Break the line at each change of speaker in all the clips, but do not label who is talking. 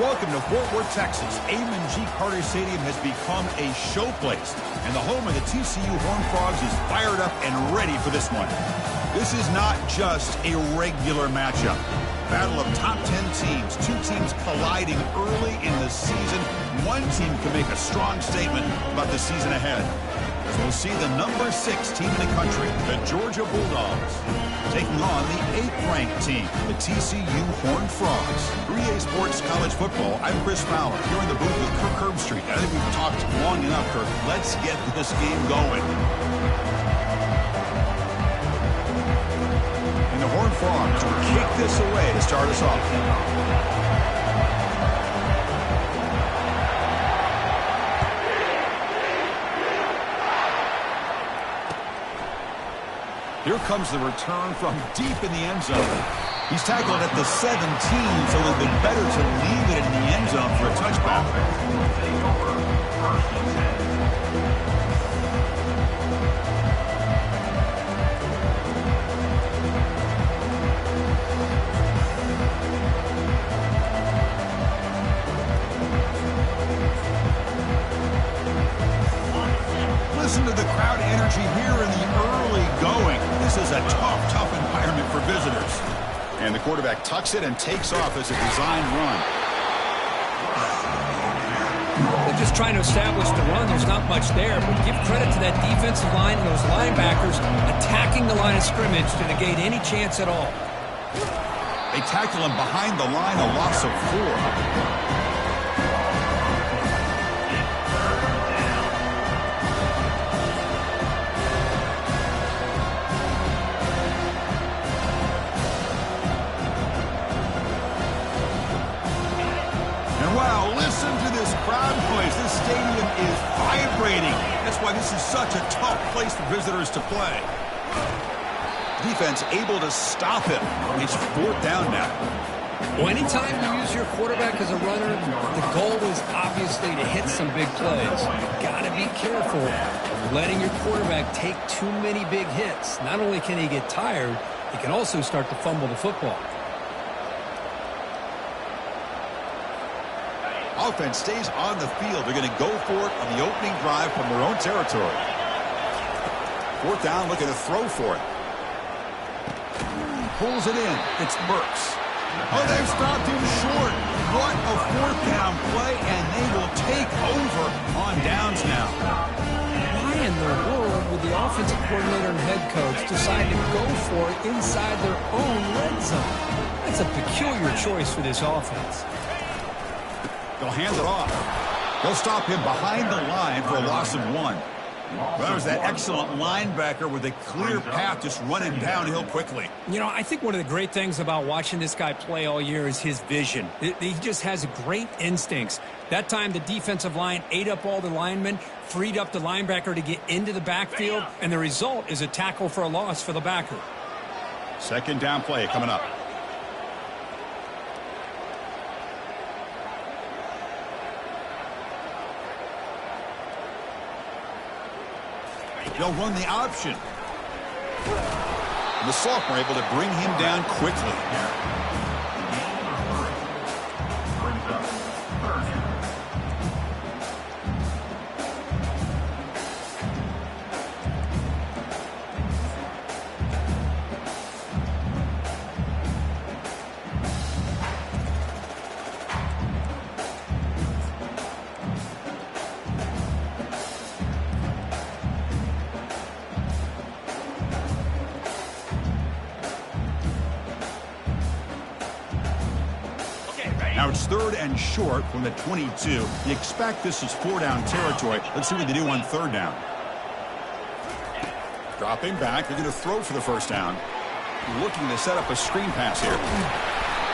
Welcome to Fort Worth, Texas. Amon G. Carter Stadium has become a showplace, and the home of the TCU Horned Frogs is fired up and ready for this one. This is not just a regular matchup. Battle of top 10 teams, two teams colliding early in the season. One team can make a strong statement about the season ahead. As we'll see the number 6 team in the country, the Georgia Bulldogs, taking on the 8th-ranked team, the TCU Horned Frogs. 3A Sports College Football, I'm Chris Fowler, here in the booth with Kirk Herbstreit. I think we've talked long enough, Kirk. Let's get this game going. And the Horned Frogs will kick this away to start us off. Here comes the return from deep in the end zone. He's tackled at the 17, so it would have been better to leave it in the end zone for a touchback. Listen to the crowd energy here in the early going. This is a tough environment for visitors. And the quarterback tucks it and takes off as a designed run.
They're just trying to establish the run. There's not much there, but give credit to that defensive line and those linebackers attacking the line of scrimmage to negate any chance at all.
They tackle him behind the line, a loss of 4. Wow, listen to this crowd noise. This stadium is vibrating. That's why this is such a tough place for visitors to play. Defense able to stop him. It's 4th down now.
Well, anytime you use your quarterback as a runner, the goal is obviously to hit some big plays. You've got to be careful of letting your quarterback take too many big hits. Not only can he get tired, he can also start to fumble the football.
Offense stays on the field. They're going to go for it on the opening drive from their own territory. 4th down, looking to throw for it. Pulls it in. It's Burks. Oh, they've stopped him short. What a 4th down play, and they will take over on downs now.
Why in the world would the offensive coordinator and head coach decide to go for it inside their own red zone? That's a peculiar choice for this offense.
They'll hand it off. They'll stop him behind the line for a loss of 1. Well, there's that excellent linebacker with a clear path just running downhill quickly.
You know, I think one of the great things about watching this guy play all year is his vision. He just has great instincts. That time, the defensive line ate up all the linemen, freed up the linebacker to get into the backfield, and the result is a tackle for a loss for the backer.
2nd down play coming up. They'll run the option. And the sophomore able to bring him down quickly. Now it's 3rd and short from the 22. You expect this is 4-down territory. Let's see what they do on 3rd down. Dropping back. They're going to throw for the 1st down. Looking to set up a screen pass here.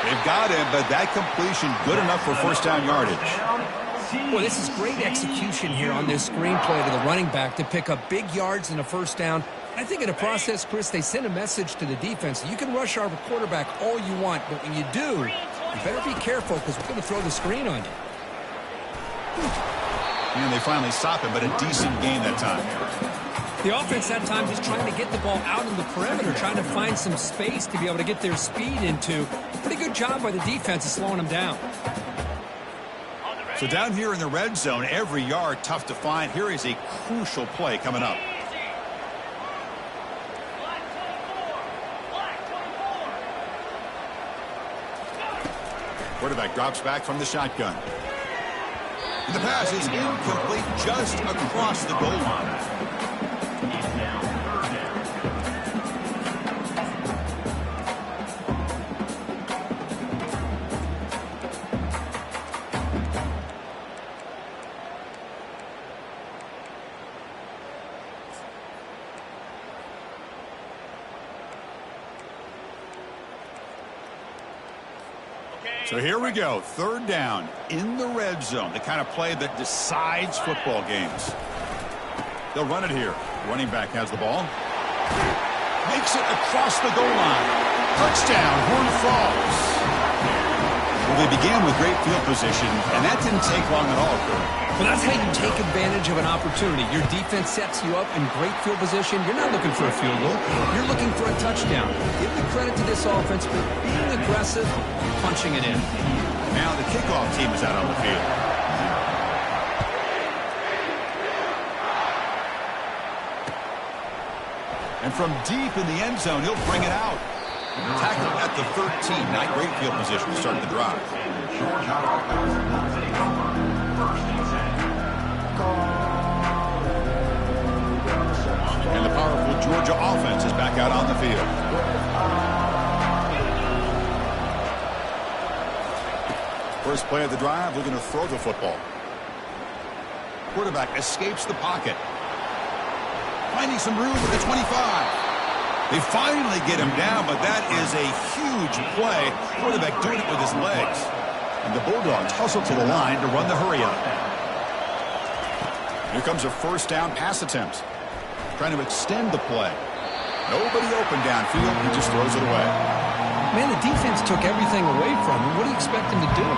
They've got him, but that completion good enough for 1st down yardage.
Well, this is great execution here on this screenplay to the running back to pick up big yards and a 1st down. I think in the process, Chris, they send a message to the defense. You can rush our quarterback all you want, but when you do, you better be careful because we're going to throw the screen on you.
And they finally stop him, but a decent gain that time.
The offense that time just trying to get the ball out in the perimeter, trying to find some space to be able to get their speed into. Pretty good job by the defense of slowing them down.
So down here in the red zone, every yard tough to find. Here is a crucial play coming up. Quarterback drops back from the shotgun. And the pass is incomplete, just across the goal line. So here we go, third down in the red zone, the kind of play that decides football games. They'll run it here. Running back has the ball. Makes it across the goal line. Touchdown, Horned Frogs. Well, they began with great field position, and that didn't take long at all, Kurt.
Well, that's how you take advantage of an opportunity. Your defense sets you up in great field position. You're not looking for a field goal. You're looking for a touchdown. Give the credit to this offense for being aggressive, punching it in.
Now the kickoff team is out on the field. And from deep in the end zone, he'll bring it out. Tackled at the 13. Not great field position to start the drive. And the powerful Georgia offense is back out on the field. First play of the drive, we're going to throw the football. Quarterback escapes the pocket. Finding some room at the 25. They finally get him down, but that is a huge play. Quarterback doing it with his legs. And the Bulldogs hustle to the line to run the hurry up. Here comes a first down pass attempt. Trying to extend the play. Nobody open downfield. He just throws it away.
Man, the defense took everything away from him. What do you expect him to do?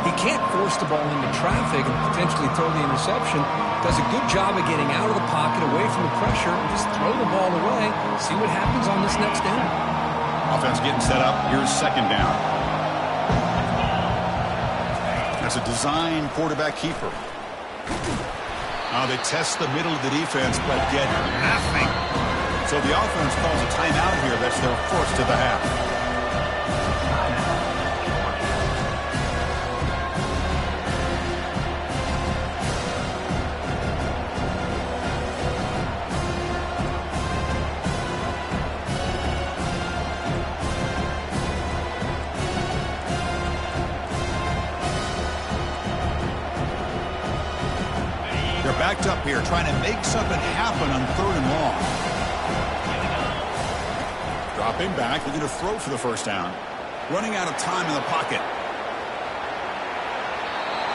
He can't force the ball into traffic and potentially throw the interception. Does a good job of getting out of the pocket, away from the pressure, and just throw the ball away. See what happens on this next down.
Offense getting set up. Here's second down. That's a design quarterback keeper. They test the middle of the defense, but get nothing. So the offense calls a timeout here. That's their first of the half. Backed up here, trying to make something happen on third and long. Dropping back, looking to throw for the first down. Running out of time in the pocket.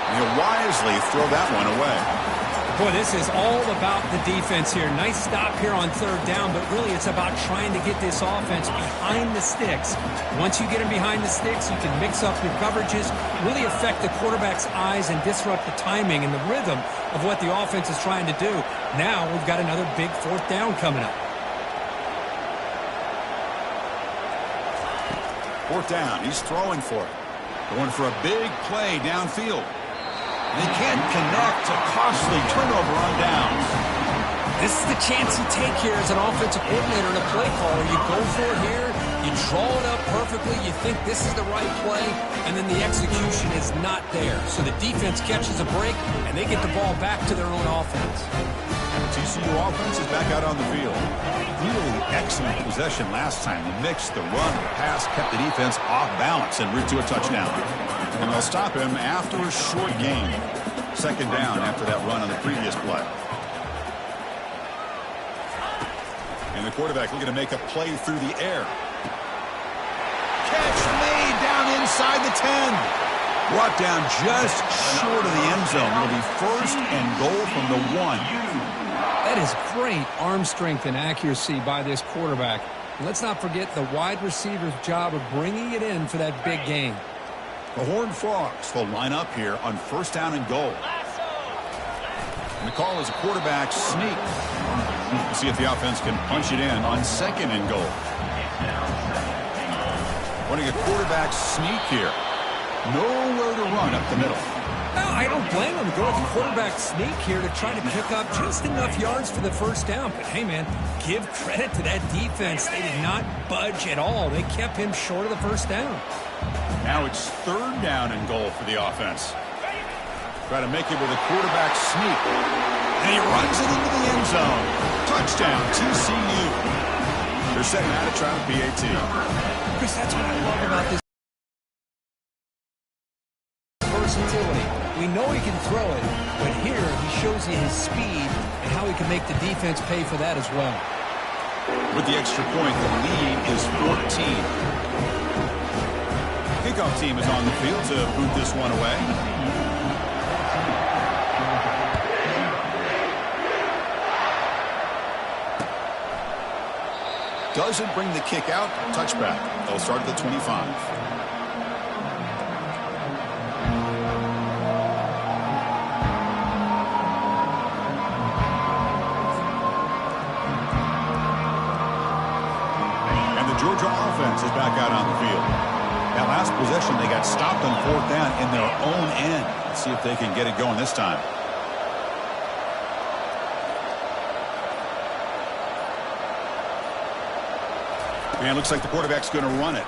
And he'll wisely throw that one away.
Boy, this is all about the defense here. Nice stop here on third down, but really it's about trying to get this offense behind the sticks. Once you get them behind the sticks, you can mix up your coverages, really affect the quarterback's eyes and disrupt the timing and the rhythm of what the offense is trying to do. Now we've got another big fourth down coming up.
Fourth down, he's throwing for it. Going for a big play downfield. They can't connect. A costly turnover on downs.
This is the chance you take here as an offensive coordinator and a play caller. You go for it here. You draw it up perfectly. You think this is the right play, and then the execution is not there. So the defense catches a break, and they get the ball back to their own offense.
The TCU offense is back out on the field. Really excellent possession last time. The mix, the run, the pass kept the defense off balance en route to a touchdown. And they'll stop him after a short gain. Second down after that run on the previous play. And the quarterback looking to make a play through the air. Catch made down inside the 10. Brought down just short of the end zone. It'll be first and goal from the 1.
That is great arm strength and accuracy by this quarterback. Let's not forget the wide receiver's job of bringing it in for that big gain.
The Horned Frogs will line up here on first down and goal. And the call is a quarterback sneak. We'll see if the offense can punch it in on second and goal. Running a quarterback sneak here. Nowhere to run up the middle.
No, I don't blame him. Go with the quarterback sneak here to try to pick up just enough yards for the first down. But, hey, man, give credit to that defense. They did not budge at all. They kept him short of the first down.
Now it's 3rd down and goal for the offense. Try to make it with a quarterback sneak. And he runs it into the end zone. Touchdown, TCU. They're setting out to try the PAT.
Chris, that's what I love about this versatility. We know he can throw it, but here he shows you his speed and how he can make the defense pay for that as well.
With the extra point, the lead is 14. Kickoff team is on the field to boot this one away. Doesn't bring the kick out. Touchback. They'll start at the 25. And the Georgia offense is back out on the field. That last possession, they got stopped on 4th down in their own end. Let's see if they can get it going this time. And it looks like the quarterback's going to run it.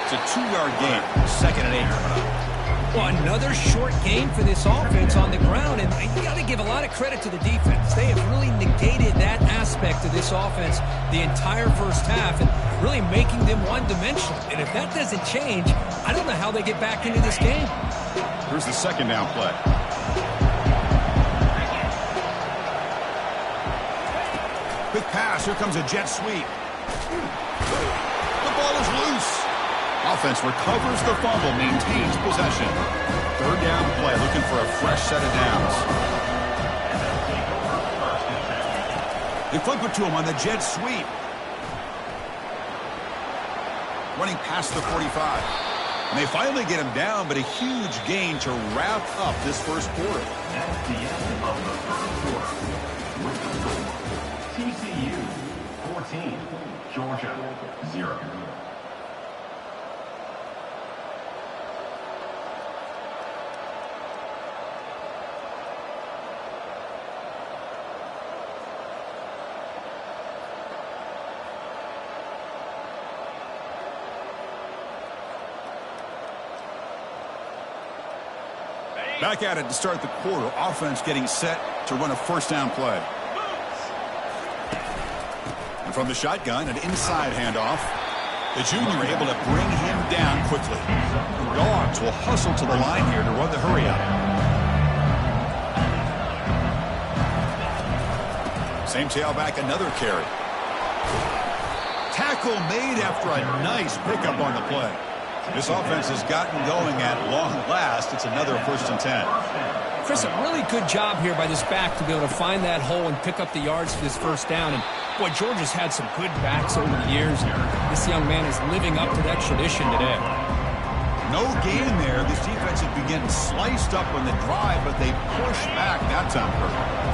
It's a 2-yard gain. 2nd and 8.
Well, another short game for this offense on the ground, and you got to give a lot of credit to the defense. They have really negated that aspect of this offense the entire first half and really making them one-dimensional. And if that doesn't change, I don't know how they get back into this game.
Here's the 2nd down play. Quick pass. Here comes a jet sweep. The ball is loose. Offense recovers the fumble, maintains possession. 3rd down play, looking for a fresh set of downs. They flip it to him on the jet sweep. Running past the 45. And they finally get him down, but a huge gain to wrap up this first quarter.
That's the end of the first quarter. With the score, TCU 14, Georgia 0.
Back at it to start the quarter. Offense getting set to run a 1st down play. And from the shotgun, an inside handoff. The junior able to bring him down quickly. The Dogs will hustle to the line here to run the hurry up. Same tailback, another carry. Tackle made after a nice pickup on the play. This offense has gotten going at long last. It's another 1st and 10.
Chris, a really good job here by this back to be able to find that hole and pick up the yards for this 1st down. And, boy, Georgia's had some good backs over the years. This young man is living up to that tradition today.
No gain there. This defense has been getting sliced up on the drive, but they push back that time.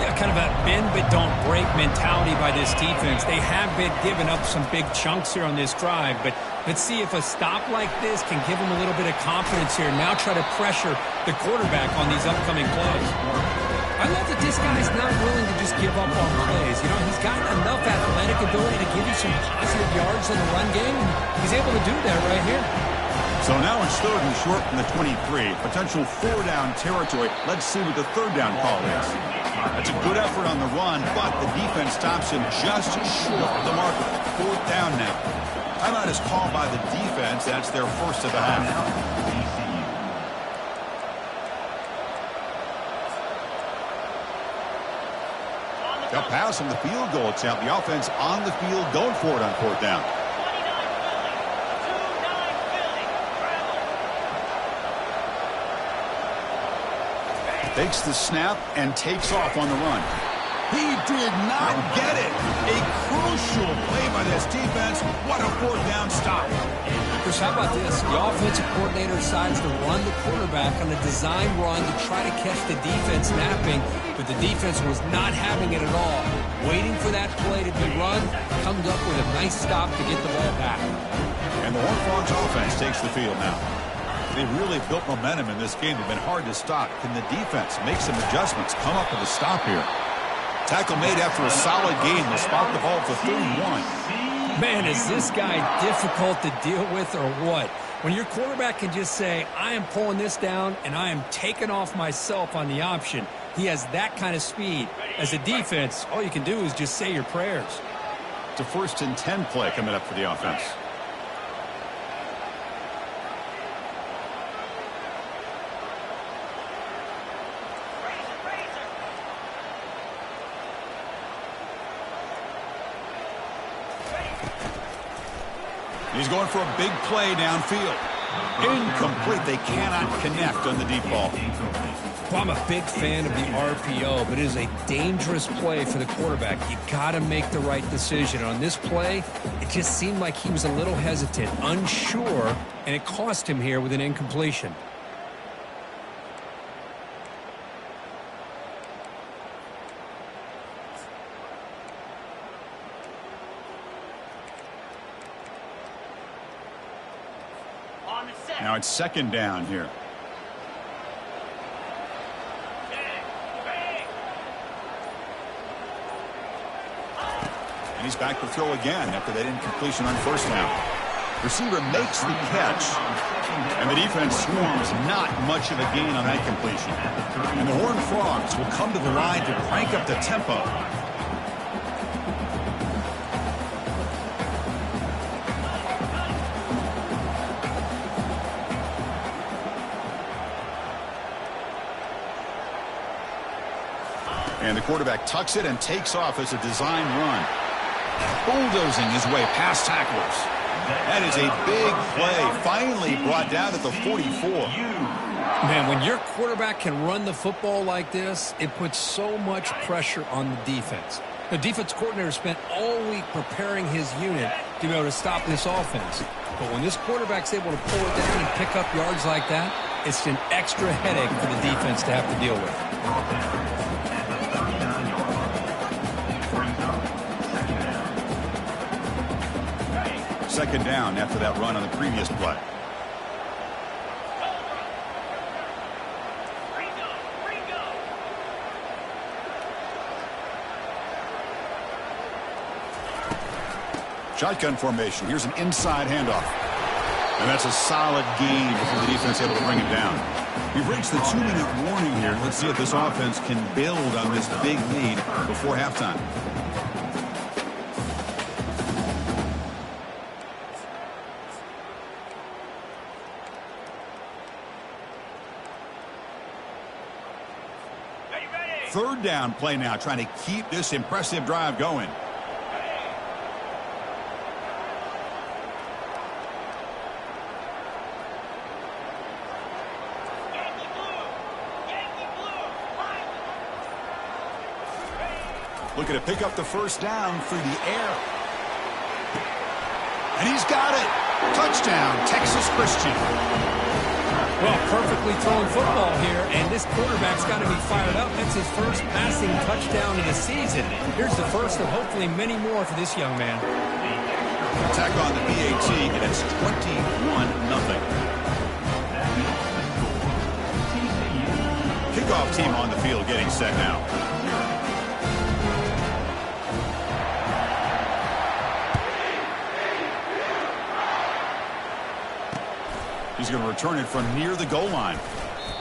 Yeah, kind of a bend but don't break mentality by this defense. They have been giving up some big chunks here on this drive, but let's see if a stop like this can give them a little bit of confidence here. Now try to pressure the quarterback on these upcoming plays. I love that this guy's not willing to just give up on plays. You know, he's got enough athletic ability to give you some positive yards in the run game, and he's able to do that right here.
So now it's 3rd and short from the 23. Potential 4-down territory. Let's see what the 3rd down call is. That's a good effort on the run, but the defense stops him just short of the marker. 4th down now. Timeout is called by the defense. That's their 1st of the half. They'll pass on the field goal attempt. The offense on the field going for it on 4th down. Takes the snap and takes off on the run. He did not get it. A crucial play by this defense. What a 4th down stop.
Chris, how about this? The offensive coordinator decides to run the quarterback on a design run to try to catch the defense napping, but the defense was not having it at all. Waiting for that play to be run, comes up with a nice stop to get the ball back.
And the Horned Frogs offense takes the field now. They really built momentum in this game. They've been hard to stop. Can the defense make some adjustments, come up with a stop here? Tackle made after a solid gain. They'll spot the ball for 31.
Man, is this guy difficult to deal with or what? When your quarterback can just say, I am pulling this down and I am taking off myself on the option. He has that kind of speed. As a defense, all you can do is just say your prayers.
It's a 1st and 10 play coming up for the offense. He's going for a big play downfield. Incomplete. They cannot connect on the deep ball.
Well, I'm a big fan of the RPO, but it is a dangerous play for the quarterback. You got to make the right decision. On this play, it just seemed like he was a little hesitant, unsure, and it cost him here with an incompletion.
Now it's 2nd down here. And he's back to throw again after that incompletion on 1st down. Receiver makes the catch, and the defense swarms. Not much of a gain on that completion. And the Horned Frogs will come to the line to crank up the tempo. And the quarterback tucks it and takes off as a design run. Bulldozing his way past tacklers. That is a big play. Finally brought down at the 44.
Man, when your quarterback can run the football like this, it puts so much pressure on the defense. The defense coordinator spent all week preparing his unit to be able to stop this offense. But when this quarterback's able to pull it down and pick up yards like that, it's an extra headache for the defense to have to deal with.
2nd down after that run on the previous play. Shotgun formation. Here's an inside handoff. And that's a solid gain before the defense able to bring it down. We've reached the 2-minute warning here. Let's see if this offense can build on this big lead before halftime. Third down play now, trying to keep this impressive drive going. Looking to pick up the 1st down through the air. And he's got it. Touchdown, Texas Christian.
Well, perfectly thrown football here, and this quarterback's got to be fired up. That's his first passing touchdown of the season. Here's the first of hopefully many more for this young man.
Attack on the BAT, and it's 21-0. Kickoff team on the field getting set now. He's going to return it from near the goal line.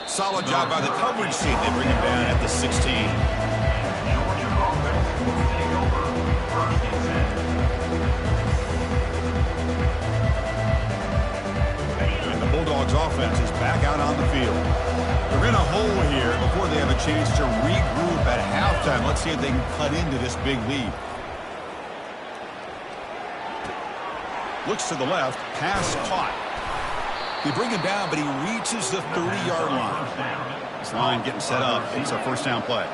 Solid job by the coverage team. They bring him down at the 16. And the Bulldogs offense is back out on the field. They're in a hole here before they have a chance to regroup at halftime. Let's see if they can cut into this big lead. Looks to the left. Pass caught. They bring him down, but he reaches the 30-yard line. This line getting set up. It's a 1st down play.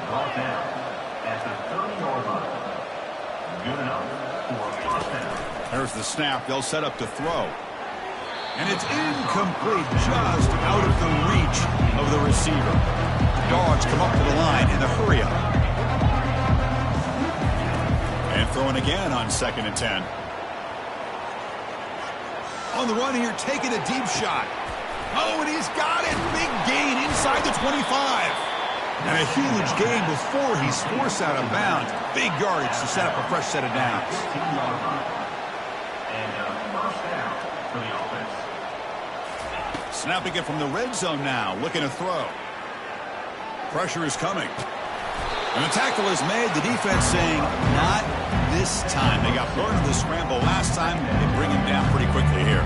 There's the snap. They'll set up to throw. And it's incomplete, just out of the reach of the receiver. Dogs come up to the line in a hurry up. And throwing again on 2nd and 10. On the run here, taking a deep shot. Oh, and he's got it. Big gain inside the 25. And a huge gain before he's forced out of bounds. Big yardage to set up a fresh set of downs.
And first down for the offense.
Snapping it from the red zone now. Looking to throw. Pressure is coming. And the tackle is made. The defense saying, not this time. They got burned in the scramble last time. They bring him down pretty quickly here.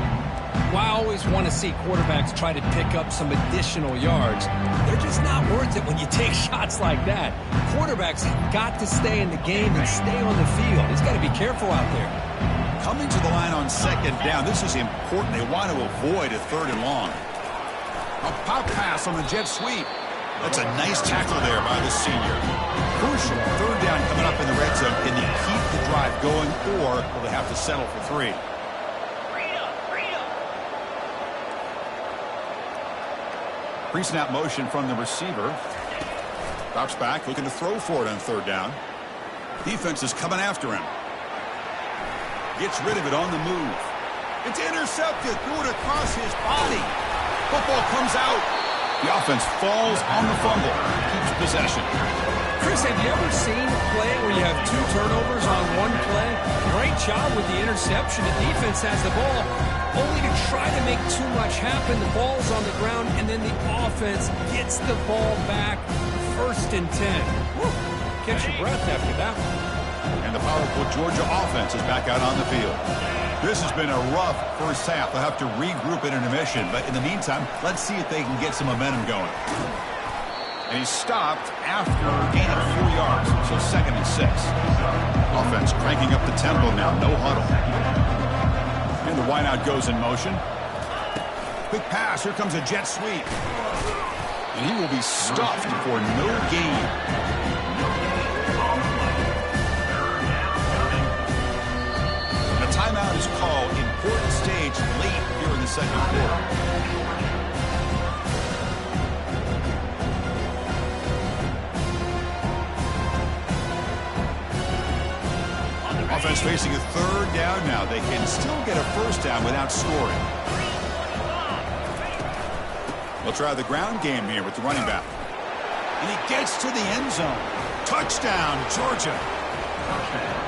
Well, I always want to see quarterbacks try to pick up some additional yards. They're just not worth it when you take shots like that. Quarterbacks have got to stay in the game and stay on the field. He's got to be careful out there.
Coming to the line on second down. This is important. They want to avoid a third and long. A pop pass on the jet sweep. That's a nice tackle there by the senior. Crucial third down coming up in the red zone. Can they keep the drive going, or will they have to settle for 3? Pre-snap motion from the receiver. Drops back, looking to throw for it on third down. Defense is coming after him. Gets rid of it on the move. It's intercepted. Threw it across his body. Football comes out. The offense falls on the fumble. Keeps possession.
Chris, have you ever seen a play where you have 2 turnovers on one play? Great job with the interception. The defense has the ball, only to try to make too much happen. The ball's on the ground, and then the offense gets the ball back. 1st and 10. Woo. Catch your breath after that one.
And the powerful Georgia offense is back out on the field. This has been a rough first half. They'll have to regroup at intermission. But in the meantime, let's see if they can get some momentum going. And he's stopped after gaining 4 yards. So 2nd and 6. Offense cranking up the tempo now. No huddle. And the wideout goes in motion. Quick pass. Here comes a jet sweep. And he will be stuffed for no gain. Timeout is called. Important stage late here in the 2nd quarter. Offense facing a 3rd down now. They can still get a 1st down without scoring. They'll try the ground game here with the running back. And he gets to the end zone. Touchdown, Georgia.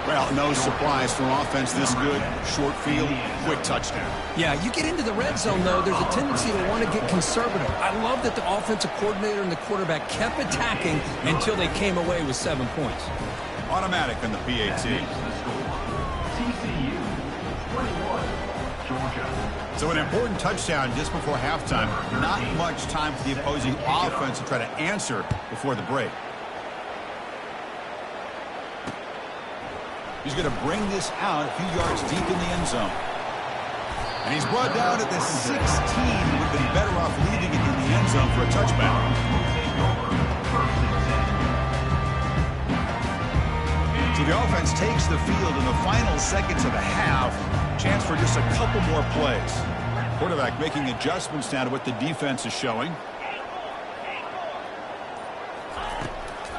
Well, no surprise for an offense this good. Short field, quick touchdown.
Yeah, you get into the red zone, though, there's a tendency to want to get conservative. I love that the offensive coordinator and the quarterback kept attacking until they came away with 7 points.
Automatic on the PAT.
TCU 21, Georgia.
So an important touchdown just before halftime. Not much time for the opposing offense to try to answer before the break. He's going to bring this out a few yards deep in the end zone. And he's brought down at the 16. Would have been better off leaving it in the end zone for a touchback. So the offense takes the field in the final seconds of the half. Chance for just a couple more plays. Quarterback making adjustments now to what the defense is showing.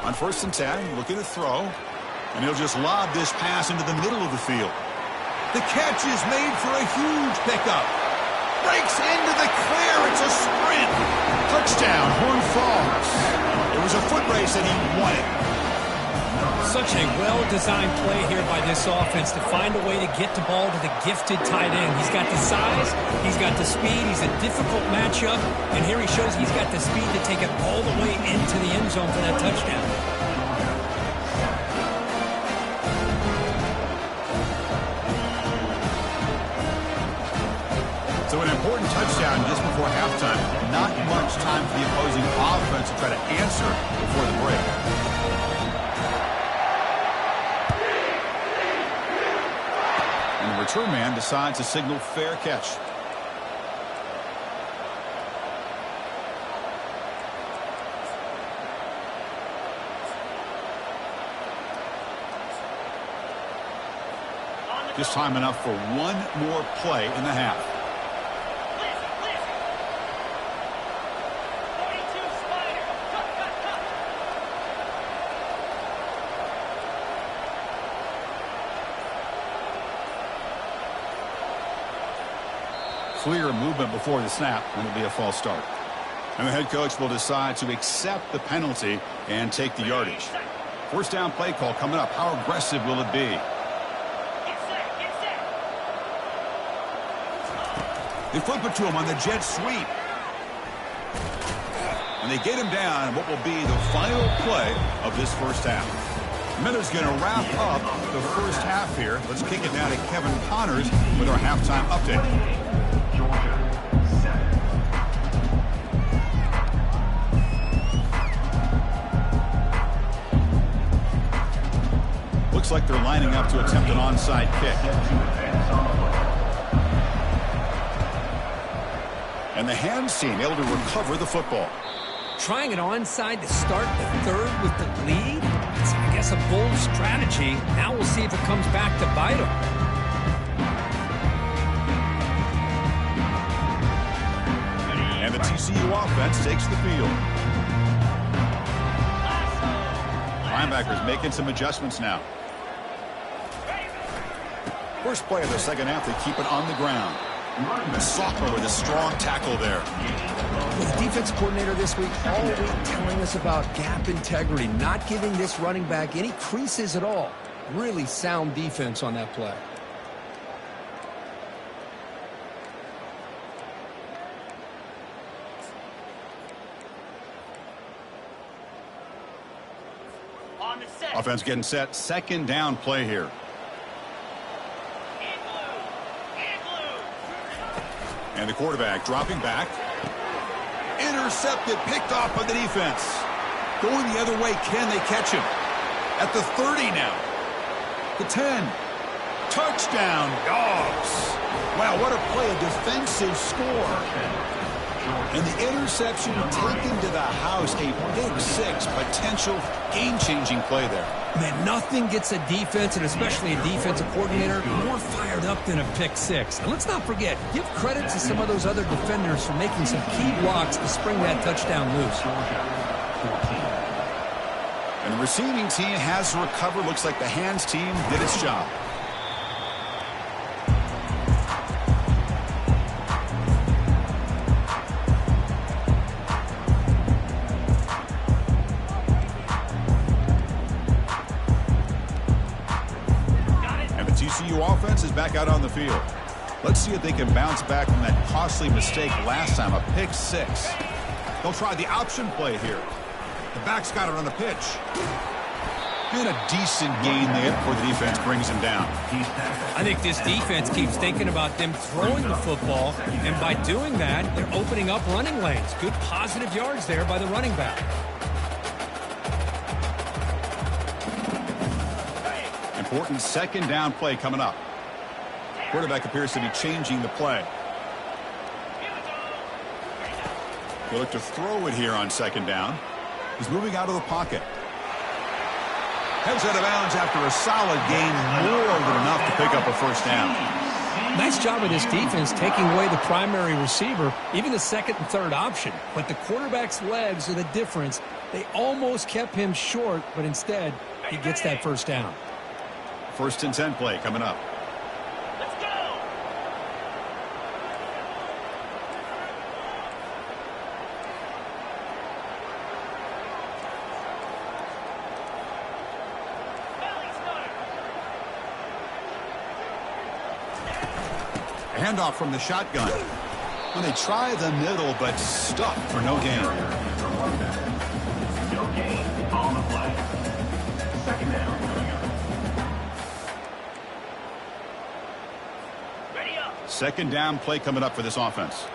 On 1st and 10, looking to throw. And he'll just lob this pass into the middle of the field. The catch is made for a huge pickup. Breaks into the clear. It's a sprint. Touchdown, Horned Frogs. It was a foot race and he won it.
Such a well-designed play here by this offense to find a way to get the ball to the gifted tight end. He's got the size. He's got the speed. He's a difficult matchup. And here he shows he's got the speed to take it all the way into the end zone for that touchdown.
So an important touchdown just before halftime. Not much time for the opposing offense to try to answer before the break. And the return man decides to signal fair catch. Just time enough for one more play in the half. clear movement before the snap, and it'll be a false start. And the head coach will decide to accept the penalty and take the yardage. First down play call coming up. How aggressive will it be? They flip it to him on the jet sweep. And they get him down what will be the final play of this first half. Miller's going to wrap up the first half here. Let's kick it now to Kevin Connors with our halftime update.
Georgia 7.
Looks like they're lining up to attempt an onside kick. And the hands team able to recover the football.
Trying an onside to start the third with the lead? It's, I guess, a bold strategy. Now we'll see if it comes back to bite them.
And the TCU offense takes the field. Linebackers making some adjustments now. First play of the second half, they keep it on the ground. Sophomore with a strong tackle there.
Well, the defense coordinator this week all week telling us about gap integrity, not giving this running back any creases at all. Really sound defense on that play.
Offense getting set. Second down play here. And the quarterback dropping back. Intercepted, picked off by the defense. Going the other way, can they catch him? At the 30 now. The 10. Touchdown, Dogs. Wow, what a play, a defensive score. And the interception taken to the house, a big six, potential game-changing play there.
Man, nothing gets a defense, and especially a defensive coordinator, more fired up than a pick six. And let's not forget, give credit to some of those other defenders for making some key blocks to spring that touchdown loose.
And the receiving team has recovered. Looks like the hands team did its job. TCU offense is back out on the field. Let's see if they can bounce back from that costly mistake last time, a pick six. They'll try the option play here. The back's got it on the pitch. And a decent gain there before the defense brings him down.
I think this defense keeps thinking about them throwing the football, and by doing that, they're opening up running lanes. Good positive yards there by the running back.
Important second down play coming up. Quarterback appears to be changing the play. He'll look to throw it here on second down. He's moving out of the pocket. Heads out of bounds after a solid gain, more than enough to pick up a first down.
Nice job of this defense taking away the primary receiver, even the second and third option. But the quarterback's legs are the difference. They almost kept him short, but instead, he gets that first down.
First and 10 play coming up.
Let's go.
Handoff from the shotgun. Well, they try the middle, but stuck for no gain.
No gain on the play. Second down.
Second down play coming up for this offense.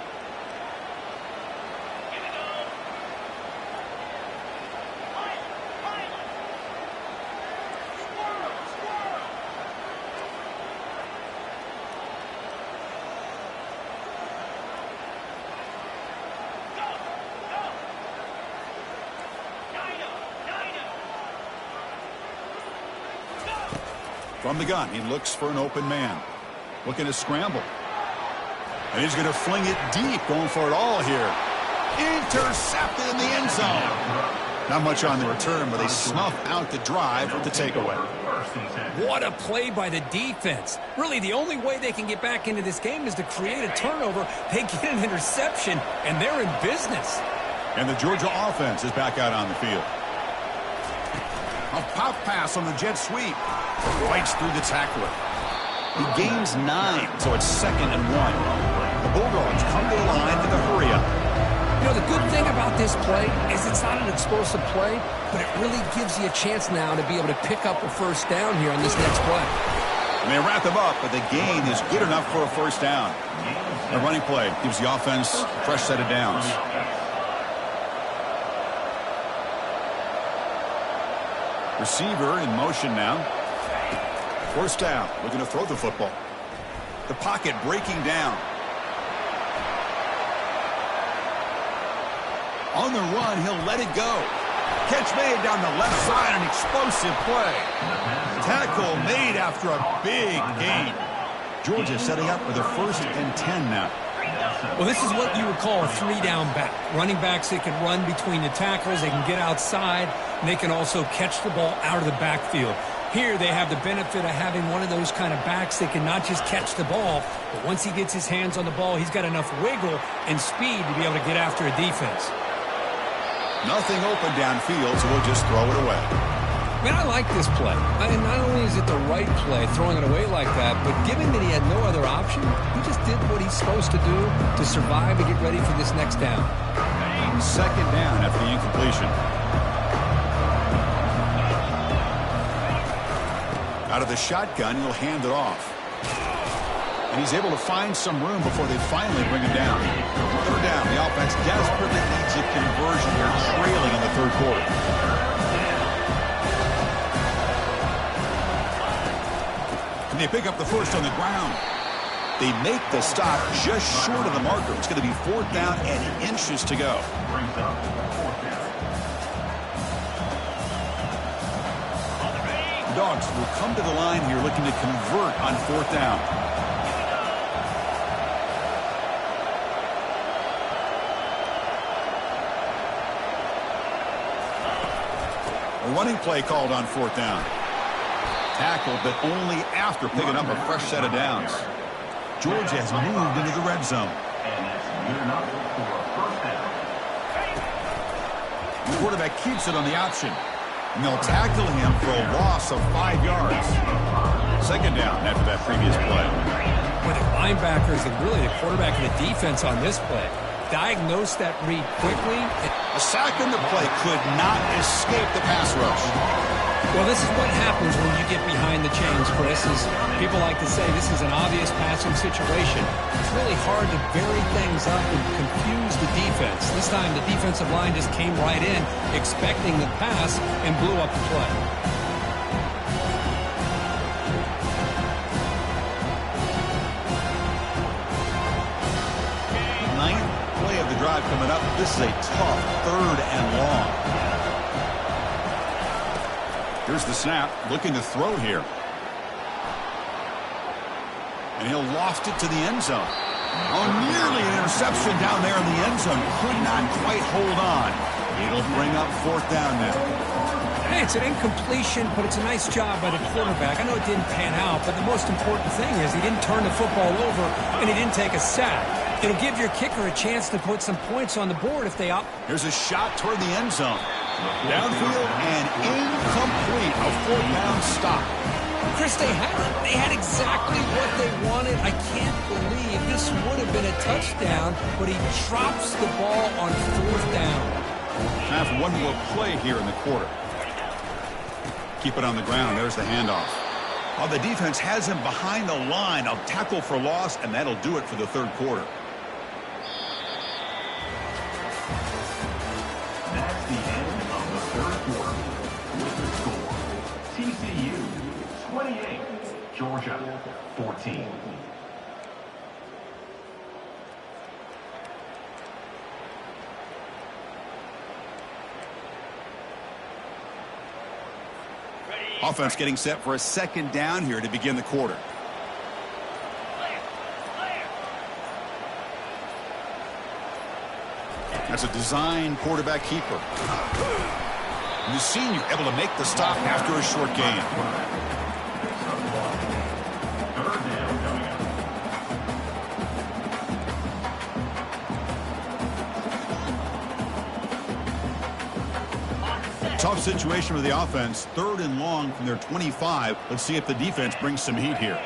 From the gun, he looks for an open man. Looking to scramble. And he's going to fling it deep, going for it all here. Intercepted in the end zone. Not much on the return, but they snuff out the drive with the takeaway.
What a play by the defense. Really, the only way they can get back into this game is to create a turnover. They get an interception, and they're in business.
And the Georgia offense is back out on the field. A pop pass on the jet sweep. Fights through the tackler. He gains 9, so it's 2nd and 1. The Bulldogs come to the line with a hurry up.
You know, the good thing about this play is it's not an explosive play, but it really gives you a chance now to be able to pick up a first down here on this next play.
And they wrap him up, but the gain is good enough for a first down. The running play gives the offense a fresh set of downs. Receiver in motion now. First down, looking to throw the football. The pocket breaking down. On the run, he'll let it go. Catch made down the left side, an explosive play. Tackle made after a big gain. Georgia setting up with a 1st and 10 now.
Well, this is what you would call a 3-down back. Running backs, they can run between the tackles, they can get outside, and they can also catch the ball out of the backfield. Here they have the benefit of having one of those kind of backs that can not just catch the ball, but once he gets his hands on the ball, he's got enough wiggle and speed to be able to get after a defense.
Nothing open downfield, so we'll just throw it away.
Man, I like this play. And not only is it the right play, throwing it away like that, but given that he had no other option, he just did what he's supposed to do to survive and get ready for this next down.
2nd down after the incompletion. Out of the shotgun, he'll hand it off. And he's able to find some room before they finally bring him down. 3rd down, the offense desperately needs a conversion here, trailing in the 3rd quarter. And they pick up the first on the ground. They make the stop just short of the marker. It's going to be 4th down and inches to go. The Dogs will come to the line here looking to convert on 4th down. A running play called on 4th down. Tackled, but only after picking up a fresh set of downs. Georgia has moved into the red zone. The quarterback keeps it on the option. And they'll tackle him for a loss of 5 yards. 2nd down after that previous play.
Well, the linebackers and really the quarterback and the defense on this play diagnosed that read quickly.
A sack in the play could not escape the pass rush.
Well, this is what happens when you get behind the chains, Chris. Is people like to say this is an obvious passing situation. It's really hard to vary things up and confuse the defense. This time the defensive line just came right in, expecting the pass, and blew up the play.
Ninth play of the drive coming up. This is a tough 3rd and long. Here's the snap, looking to throw here. And he'll loft it to the end zone. Oh, nearly an interception down there in the end zone. Could not quite hold on. It'll bring up 4th down now.
Hey, it's an incompletion, but it's a nice job by the quarterback. I know it didn't pan out, but the most important thing is he didn't turn the football over and he didn't take a sack. It'll give your kicker a chance to put some points on the board if they opt.
Here's a shot toward the end zone. Downfield and incomplete. A 4th down stop.
Chris, they had exactly what they wanted. I can't believe this would have been a touchdown, but he drops the ball on 4th down.
Time for one more play here in the quarter. Keep it on the ground. There's the handoff. Oh, the defense has him behind the line. A tackle for loss, and that'll do it for the 3rd quarter.
That's the end of the 3rd quarter. With the score, TCU 28, Georgia 14.
Offense getting set for a 2nd down here to begin the quarter. That's a design quarterback keeper. The senior able to make the stop after a short gain.
Third down coming up.
Tough situation for the offense. 3rd and long from their 25. Let's see if the defense brings some heat here.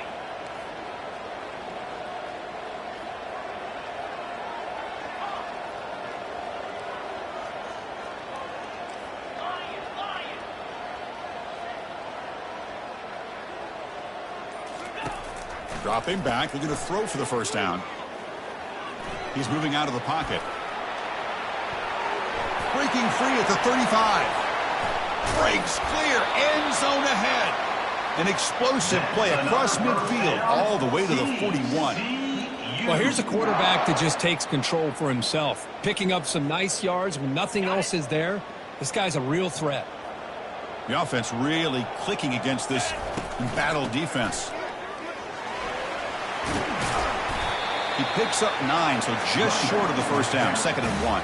Dropping back, they're going to throw for the first down. He's moving out of the pocket. Breaking free at the 35. Breaks clear, end zone ahead. An explosive play across midfield all the way to the 41.
Well, here's a quarterback that just takes control for himself, picking up some nice yards when nothing else is there. This guy's a real threat.
The offense really clicking against this embattled defense. He picks up 9, so just short of the first down, 2nd and 1.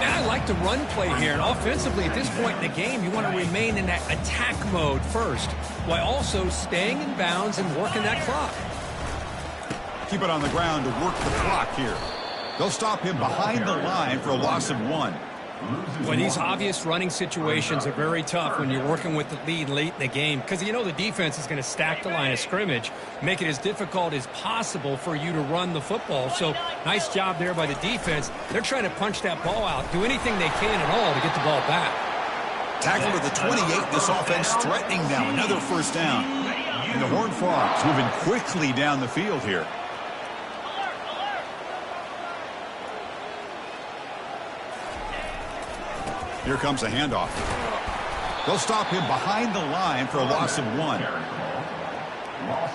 And I like the run play here. And offensively, at this point in the game, you want to remain in that attack mode first, while also staying in bounds and working that clock.
Keep it on the ground to work the clock here. They'll stop him behind the line for a loss of 1.
Well, these obvious running situations are very tough when you're working with the lead late in the game, because you know the defense is going to stack the line of scrimmage, make it as difficult as possible for you to run the football. So nice job there by the defense. They're trying to punch that ball out, do anything they can at all to get the ball back.
Tackle to the 28. This offense threatening now. Another first down. And the Horned Frogs moving quickly down the field here. Here comes a handoff. They'll stop him behind the line for a loss of 1.
Loss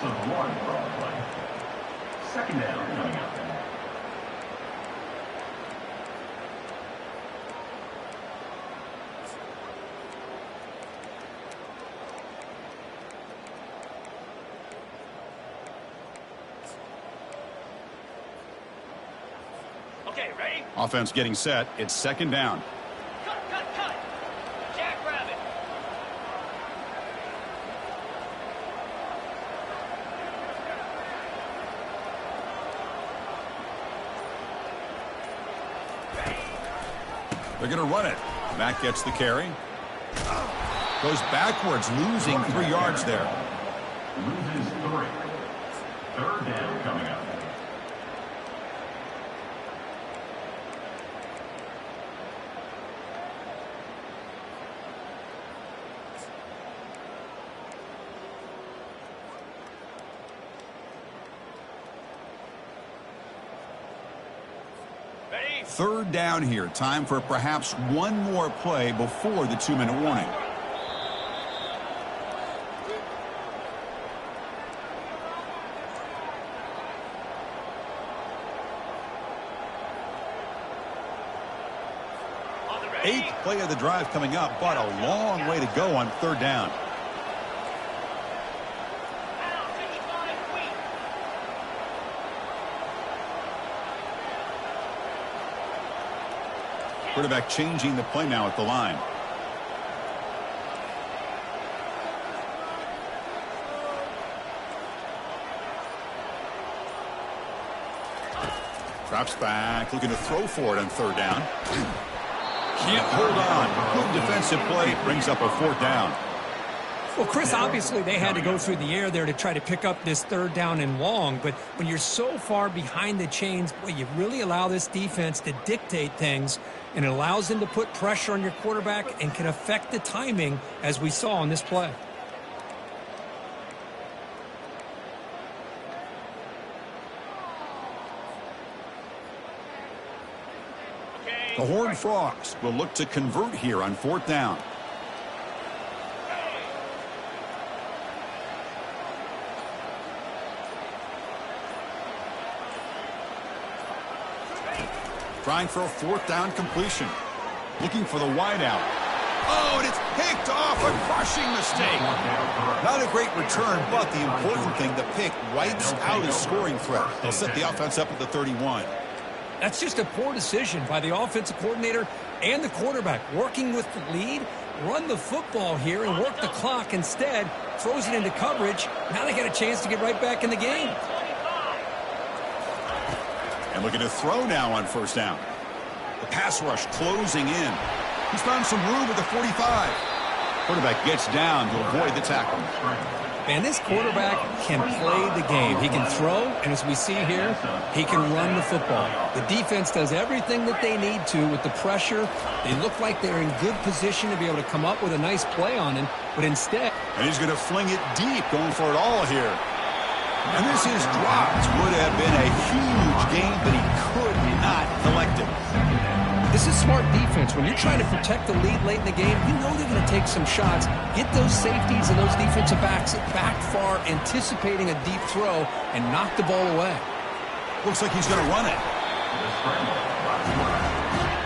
of 1 for the play. 2nd down coming up.
Okay, ready?
Offense getting set. It's 2nd down.
Cut. Jackrabbit.
They're going to run it. Mack gets the carry. Goes backwards, losing 3 yards there.
Loses 3. 3rd down coming up.
Ready?
3rd down here. Time for perhaps one more play before the 2-minute warning.
On the ready?
8th play of the drive coming up, but a long way to go on 3rd down.
Out, 55 feet.
Quarterback changing the play now at the line. Drops back, looking to throw for it on 3rd down. Can't hold on. Good defensive play, brings up a 4th down.
Well, Chris, obviously they had to go through the air there to try to pick up this 3rd down and long, but when you're so far behind the chains, boy, you really allow this defense to dictate things, and it allows them to put pressure on your quarterback and can affect the timing, as we saw on this play.
The Horned Frogs will look to convert here on 4th down. Trying for a 4th down completion. Looking for the wideout. Oh, and it's picked off. A crushing mistake. Not a great return, but the important thing, the pick wipes out his scoring threat. They'll set the offense up at the 31.
That's just a poor decision by the offensive coordinator and the quarterback. Working with the lead, run the football here and work the clock. Instead, throws it into coverage. Now they got a chance to get right back in the game.
And looking to throw now on first down. The pass rush closing in. He's found some room at the 45. Quarterback gets down to avoid the tackle.
And this quarterback can play the game. He can throw, and as we see here, he can run the football. The defense does everything that they need to with the pressure. They look like they're in good position to be able to come up with a nice play on him, but instead...
And he's going to fling it deep, going for it all here. And this is dropped. Would have been a huge gain, but he could not collect it.
This is smart defense. When you're trying to protect the lead late in the game, you know they're going to take some shots, get those safeties and those defensive backs back far, anticipating a deep throw, and knock the ball away.
Looks like he's going to run it.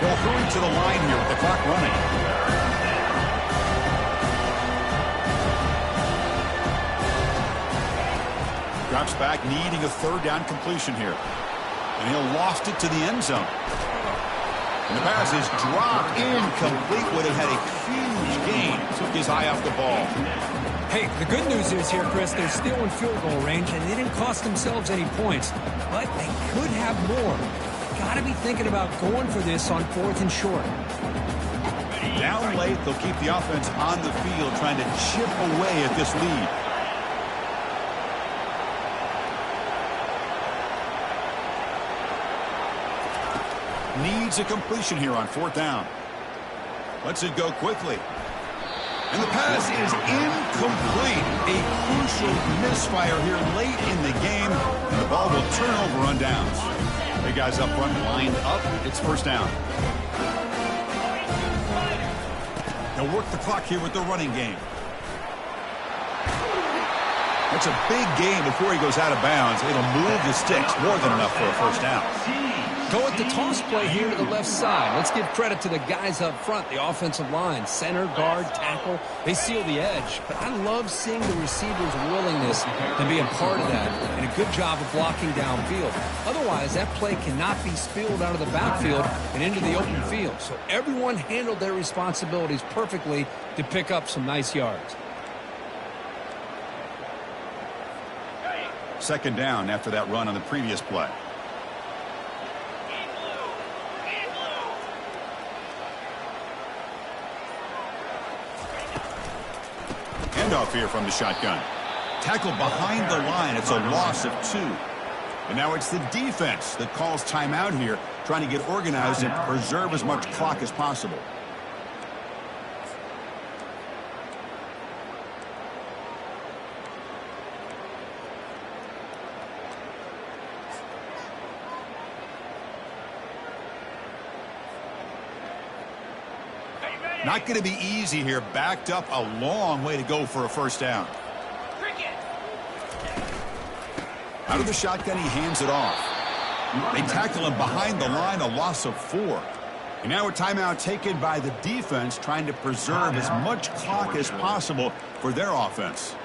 They'll hurry to the line here with the clock running. Drops back, needing a third down completion here. And he'll loft it to the end zone. And the pass is dropped incomplete. Would have had a huge gain. Took his eye off the ball.
Hey, the good news is here, Chris, they're still in field goal range, and they didn't cost themselves any points. But they could have more. Got to be thinking about going for this on 4th and short.
Down late, they'll keep the offense on the field, trying to chip away at this lead. Needs a completion here on 4th down. Lets it go quickly. And the pass is incomplete. A crucial misfire here late in the game. And the ball will turn over on downs. The guys up front lined up. It's first down. They'll work the clock here with the running game. That's a big gain before he goes out of bounds. It'll move the sticks more than enough for a first down.
Go with the toss play here to the left side. Let's give credit to the guys up front, the offensive line, center, guard, tackle. They seal the edge. But I love seeing the receiver's willingness to be a part of that and a good job of blocking downfield. Otherwise, that play cannot be spilled out of the backfield and into the open field. So everyone handled their responsibilities perfectly to pick up some nice yards.
Second down after that run on the previous play. Handoff here from the shotgun. Tackled behind the line. It's a loss of 2. And now it's the defense that calls timeout here, trying to get organized and preserve as much clock as possible. Not going to be easy here. Backed up a long way to go for a first down. Out of the shotgun, he hands it off. They tackle him behind the line, a loss of 4. And now a timeout taken by the defense, trying to preserve as much clock as possible for their offense.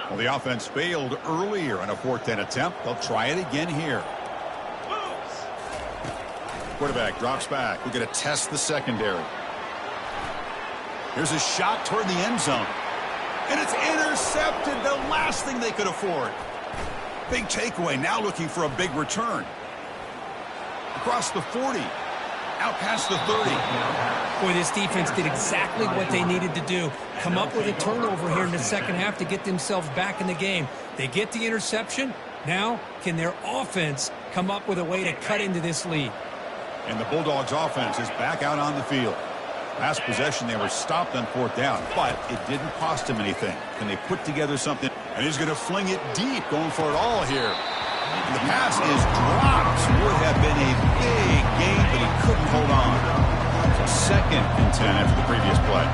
Well, the offense failed earlier on a 4th down attempt. They'll try it again here. Quarterback drops back. We're going to test the secondary. Here's a shot toward the end zone. And it's intercepted. The last thing they could afford. Big takeaway. Now looking for a big return. Across the 40. Out past the 30.
Boy, this defense did exactly what they needed to do. Come up with a turnover here in the second half to get themselves back in the game. They get the interception. Now, can their offense come up with a way to cut into this lead?
And the Bulldogs offense is back out on the field. Last possession, they were stopped on 4th down, but it didn't cost them anything. Can they put together something? And he's going to fling it deep, going for it all here. And the pass is dropped. Would have been a big gain, but he couldn't hold on. So 2nd and 10 after the previous play.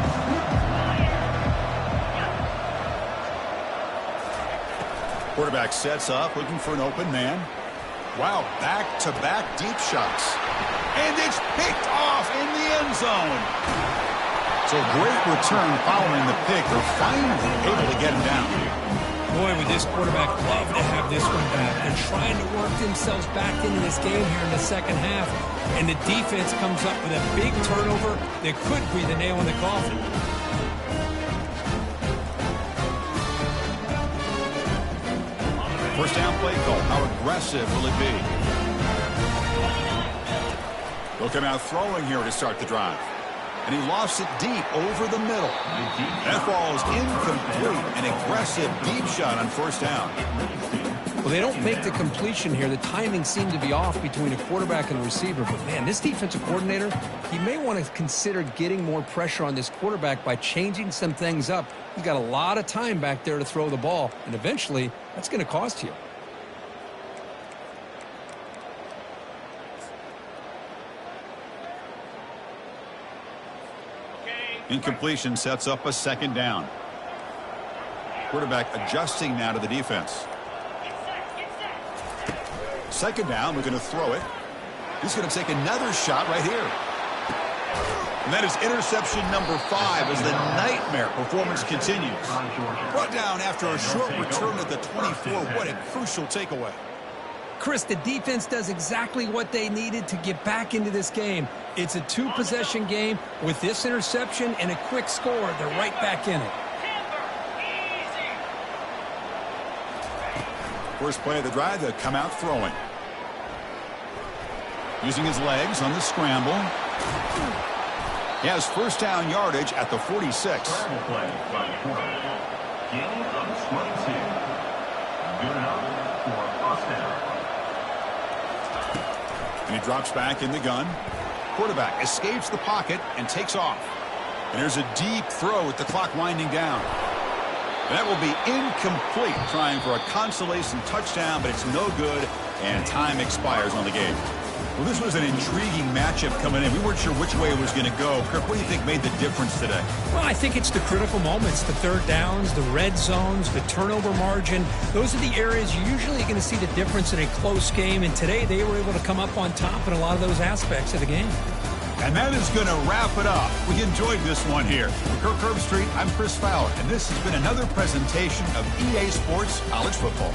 Quarterback sets up, looking for an open man. Wow, back-to-back deep shots. And it's picked off in the end zone. So great return following the pick. They're finally able to get him down.
Boy, would this quarterback love to have this one back. They're trying to work themselves back into this game here in the second half. And the defense comes up with a big turnover that could be the nail in the coffin.
First down play call. How aggressive will it be? They'll come out throwing here to start the drive. And he lost it deep over the middle. That ball is incomplete. An aggressive deep shot on first down.
Well, they don't make the completion here. The timing seemed to be off between a quarterback and a receiver. But, man, this defensive coordinator, he may want to consider getting more pressure on this quarterback by changing some things up. He's got a lot of time back there to throw the ball. And eventually, that's going to cost you.
Incompletion sets up a second down. Quarterback adjusting now to the defense. Second down, we're going to throw it. He's going to take another shot right here. And that is interception number 5 as the nightmare performance continues. Brought down after a short return at the 24. What a crucial takeaway.
Chris, the defense does exactly what they needed to get back into this game. It's a 2-possession game. With this interception and a quick score, they're right back in it.
First play of the drive, they'll come out throwing. Using his legs on the scramble. He has first down yardage at the 46.
Scramble play by the quarterback. Gain of 22. Good enough for a first down.
And he drops back in the gun. Quarterback escapes the pocket and takes off. And there's a deep throw with the clock winding down. And that will be incomplete, trying for a consolation touchdown, but it's no good, and time expires on the game. Well, this was an intriguing matchup coming in. We weren't sure which way it was going to go. Kirk, what do you think made the difference today?
Well, I think it's the critical moments, the third downs, the red zones, the turnover margin. Those are the areas you're usually going to see the difference in a close game, and today they were able to come up on top in a lot of those aspects of the game.
And that is going to wrap it up. We enjoyed this one here. For Kirk Herbstreit, I'm Chris Fowler, and this has been another presentation of EA Sports College Football.